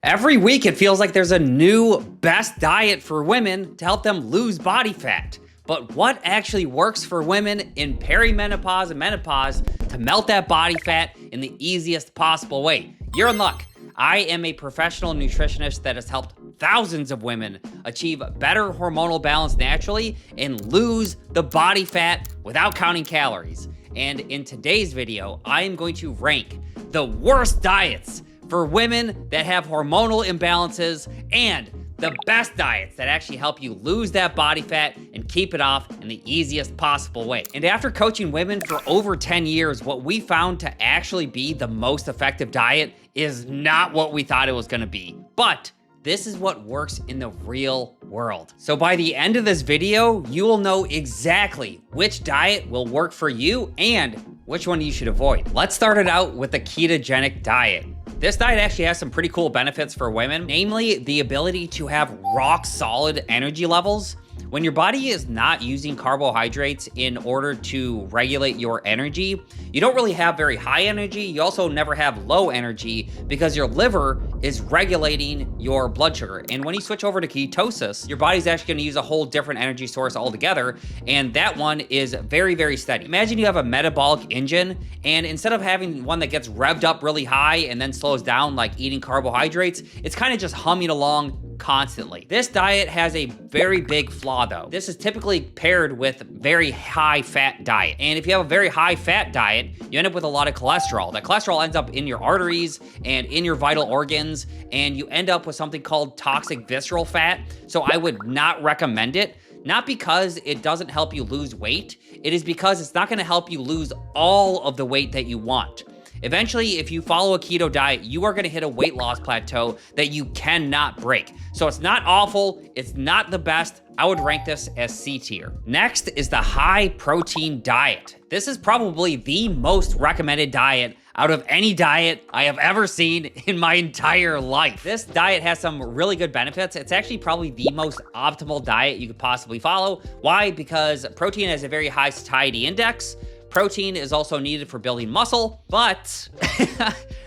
Every week, it feels like there's a new best diet for women to help them lose body fat. But what actually works for women in perimenopause and menopause to melt that body fat in the easiest possible way? You're in luck. I am a professional nutritionist that has helped thousands of women achieve better hormonal balance naturally and lose the body fat without counting calories. And in today's video, I am going to rank the worst diets for women that have hormonal imbalances and the best diets that actually help you lose that body fat and keep it off in the easiest possible way. And after coaching women for over 10 years, what we found to actually be the most effective diet is not what we thought it was gonna be. But this is what works in the real world. So by the end of this video, you will know exactly which diet will work for you and which one you should avoid. Let's start it out with the ketogenic diet. This diet actually has some pretty cool benefits for women, namely the ability to have rock solid energy levels. When your body is not using carbohydrates in order to regulate your energy, you don't really have very high energy. You also never have low energy because your liver is regulating your blood sugar. And when you switch over to ketosis, your body's actually gonna use a whole different energy source altogether. And that one is very, very steady. Imagine you have a metabolic engine, and instead of having one that gets revved up really high and then slows down like eating carbohydrates, it's kind of just humming along constantly. This diet has a very big flaw though. This is typically paired with very high fat diet. And if you have a very high fat diet, you end up with a lot of cholesterol. That cholesterol ends up in your arteries and in your vital organs, and you end up with something called toxic visceral fat. So I would not recommend it. Not because it doesn't help you lose weight, it is because it's not gonna help you lose all of the weight that you want. Eventually, if you follow a keto diet, you are gonna hit a weight loss plateau that you cannot break. So it's not awful, it's not the best. I would rank this as C tier. Next is the high protein diet. This is probably the most recommended diet out of any diet I have ever seen in my entire life. This diet has some really good benefits. It's actually probably the most optimal diet you could possibly follow. Why? Because protein has a very high satiety index. Protein is also needed for building muscle, but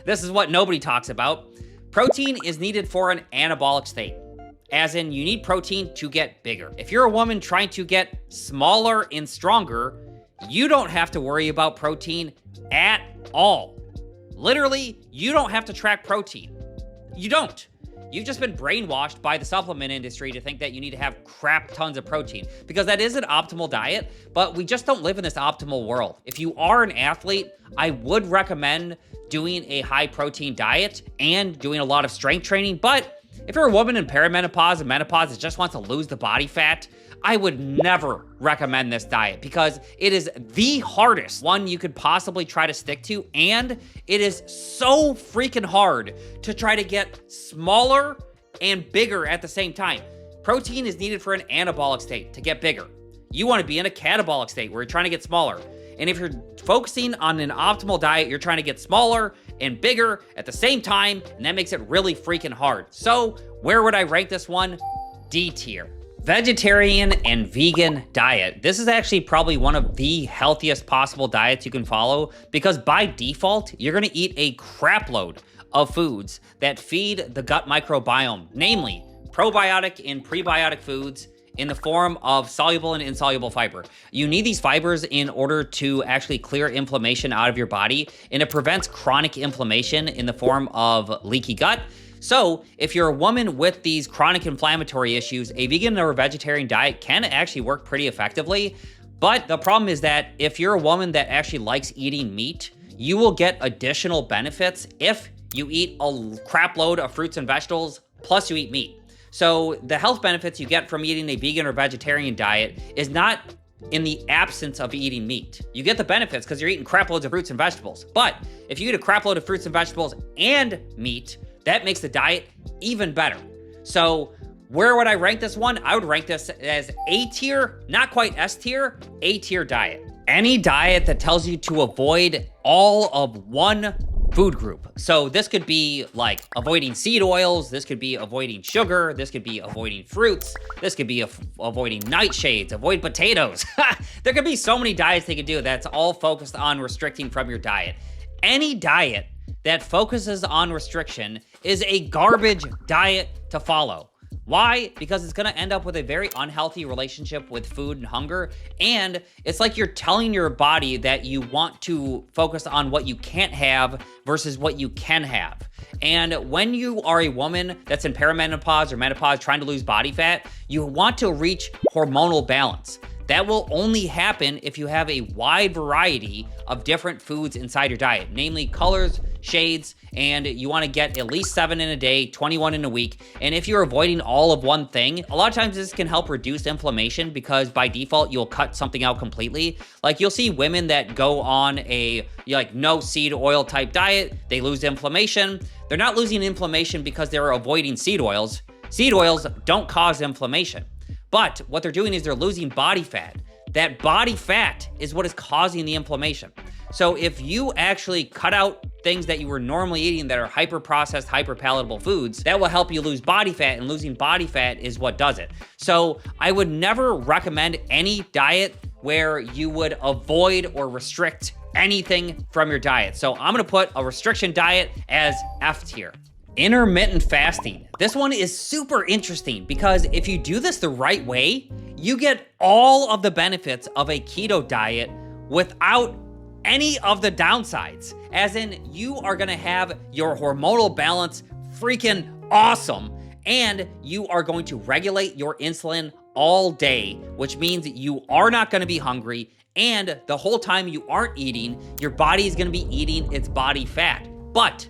this is what nobody talks about. Protein is needed for an anabolic state, as in you need protein to get bigger. If you're a woman trying to get smaller and stronger, you don't have to worry about protein at all. Literally, you don't have to track protein. You don't. You've just been brainwashed by the supplement industry to think that you need to have crap tons of protein, because that is an optimal diet, but we just don't live in this optimal world. If you are an athlete, I would recommend doing a high protein diet and doing a lot of strength training. But if you're a woman in perimenopause and menopause that just wants to lose the body fat, I would never recommend this diet because it is the hardest one you could possibly try to stick to, and it is so freaking hard to try to get smaller and bigger at the same time. Protein is needed for an anabolic state to get bigger. You want to be in a catabolic state where you're trying to get smaller. And if you're focusing on an optimal diet, you're trying to get smaller and bigger at the same time, and that makes it really freaking hard. So where would I rank this one? D tier. Vegetarian and vegan diet. This is actually probably one of the healthiest possible diets you can follow, because by default, you're gonna eat a crap load of foods that feed the gut microbiome, namely probiotic and prebiotic foods in the form of soluble and insoluble fiber. You need these fibers in order to actually clear inflammation out of your body, and it prevents chronic inflammation in the form of leaky gut. So if you're a woman with these chronic inflammatory issues, a vegan or a vegetarian diet can actually work pretty effectively. But the problem is that if you're a woman that actually likes eating meat, you will get additional benefits if you eat a crap load of fruits and vegetables, plus you eat meat. So the health benefits you get from eating a vegan or vegetarian diet is not in the absence of eating meat. You get the benefits because you're eating crap loads of fruits and vegetables. But if you eat a crap load of fruits and vegetables and meat, that makes the diet even better. So where would I rank this one? I would rank this as A tier, not quite S tier, A tier diet. Any diet that tells you to avoid all of one food group. So this could be like avoiding seed oils, this could be avoiding sugar, this could be avoiding fruits, this could be avoiding nightshades, avoid potatoes. There could be so many diets they could do that's all focused on restricting from your diet. Any diet that focuses on restriction is a garbage diet to follow. Why? Because it's gonna end up with a very unhealthy relationship with food and hunger, and it's like you're telling your body that you want to focus on what you can't have versus what you can have. And when you are a woman that's in perimenopause or menopause trying to lose body fat, you want to reach hormonal balance. That will only happen if you have a wide variety of different foods inside your diet, namely colors, shades, and you wanna get at least 7 in a day, 21 in a week. And if you're avoiding all of one thing, a lot of times this can help reduce inflammation because by default, you'll cut something out completely. Like you'll see women that go on a no seed oil type diet, they lose inflammation. They're not losing inflammation because they're avoiding seed oils. Seed oils don't cause inflammation. But what they're doing is they're losing body fat. That body fat is what is causing the inflammation. So if you actually cut out things that you were normally eating that are hyper-processed, hyper-palatable foods, that will help you lose body fat, and losing body fat is what does it. So I would never recommend any diet where you would avoid or restrict anything from your diet. So I'm gonna put a restriction diet as F tier. Intermittent fasting. This one is super interesting because if you do this the right way, you get all of the benefits of a keto diet without any of the downsides. As in, you are gonna have your hormonal balance freaking awesome, and you are going to regulate your insulin all day, which means you are not gonna be hungry, and the whole time you aren't eating, your body is gonna be eating its body fat. But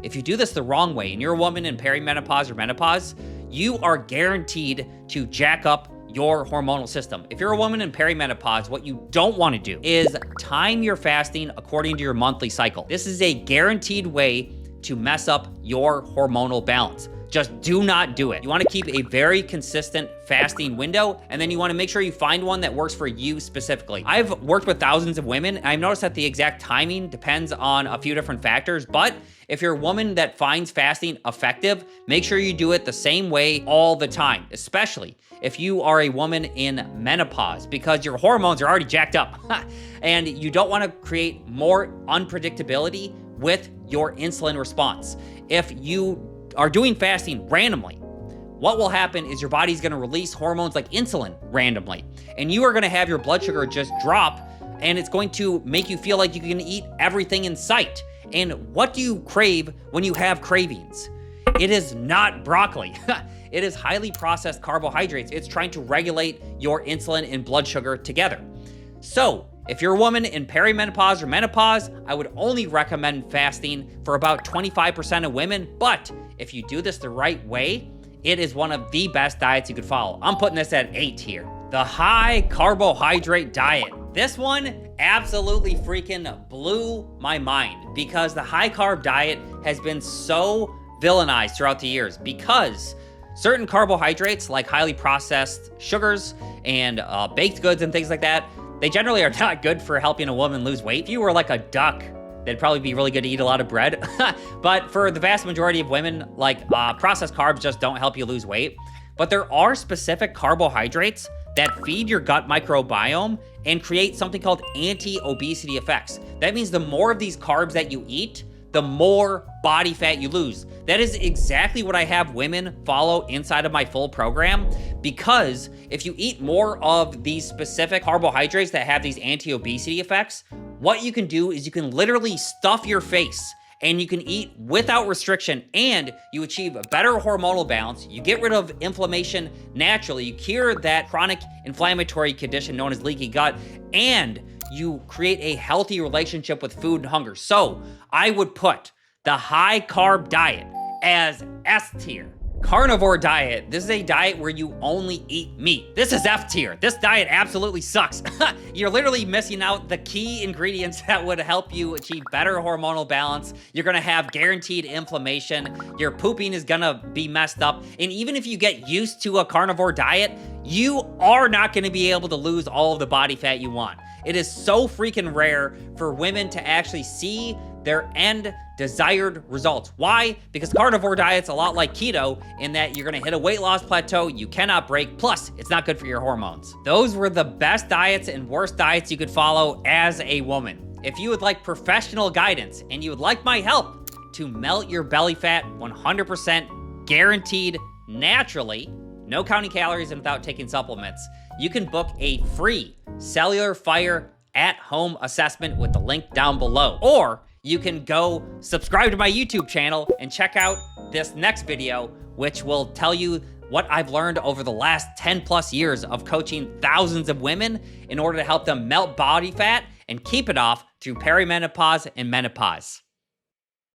if you do this the wrong way and you're a woman in perimenopause or menopause, you are guaranteed to jack up your hormonal system. If you're a woman in perimenopause, what you don't want to do is time your fasting according to your monthly cycle. This is a guaranteed way to mess up your hormonal balance. Just do not do it. You want to keep a very consistent fasting window, and then you want to make sure you find one that works for you specifically. I've worked with thousands of women, and I've noticed that the exact timing depends on a few different factors, but if you're a woman that finds fasting effective, make sure you do it the same way all the time, especially if you are a woman in menopause, because your hormones are already jacked up, and you don't want to create more unpredictability with your insulin response. If you are doing fasting randomly, what will happen is your body's gonna release hormones like insulin randomly, and you are gonna have your blood sugar just drop, and it's going to make you feel like you can eat everything in sight. And what do you crave when you have cravings? It is not broccoli. It is highly processed carbohydrates. It's trying to regulate your insulin and blood sugar together. So if you're a woman in perimenopause or menopause, I would only recommend fasting for about 25% of women, but if you do this the right way, it is one of the best diets you could follow. I'm putting this at 8 here. The high carbohydrate diet. This one absolutely freaking blew my mind because the high carb diet has been so villainized throughout the years because certain carbohydrates like highly processed sugars and baked goods and things like that, they generally are not good for helping a woman lose weight. If you were like a duck, that'd probably be really good to eat a lot of bread. But for the vast majority of women, like processed carbs just don't help you lose weight. But there are specific carbohydrates that feed your gut microbiome and create something called anti-obesity effects. That means the more of these carbs that you eat, the more body fat you lose. That is exactly what I have women follow inside of my full program, because if you eat more of these specific carbohydrates that have these anti-obesity effects, what you can do is you can literally stuff your face and you can eat without restriction, and you achieve a better hormonal balance. You get rid of inflammation naturally. You cure that chronic inflammatory condition known as leaky gut, and you create a healthy relationship with food and hunger. So I would put the high carb diet as S tier. Carnivore diet. This is a diet where you only eat meat. This is F tier. This diet absolutely sucks. You're literally missing out the key ingredients that would help you achieve better hormonal balance. You're gonna have guaranteed inflammation. Your pooping is gonna be messed up. And even if you get used to a carnivore diet, you are not gonna be able to lose all of the body fat you want. It is so freaking rare for women to actually see their end desired results. Why? Because carnivore diet's a lot like keto in that you're gonna hit a weight loss plateau, you cannot break, plus it's not good for your hormones. Those were the best diets and worst diets you could follow as a woman. If you would like professional guidance and you would like my help to melt your belly fat 100% guaranteed naturally, no counting calories and without taking supplements, you can book a free Cellular Fire at-home assessment with the link down below. Or you can go subscribe to my YouTube channel and check out this next video, which will tell you what I've learned over the last 10 plus years of coaching thousands of women in order to help them melt body fat and keep it off through perimenopause and menopause.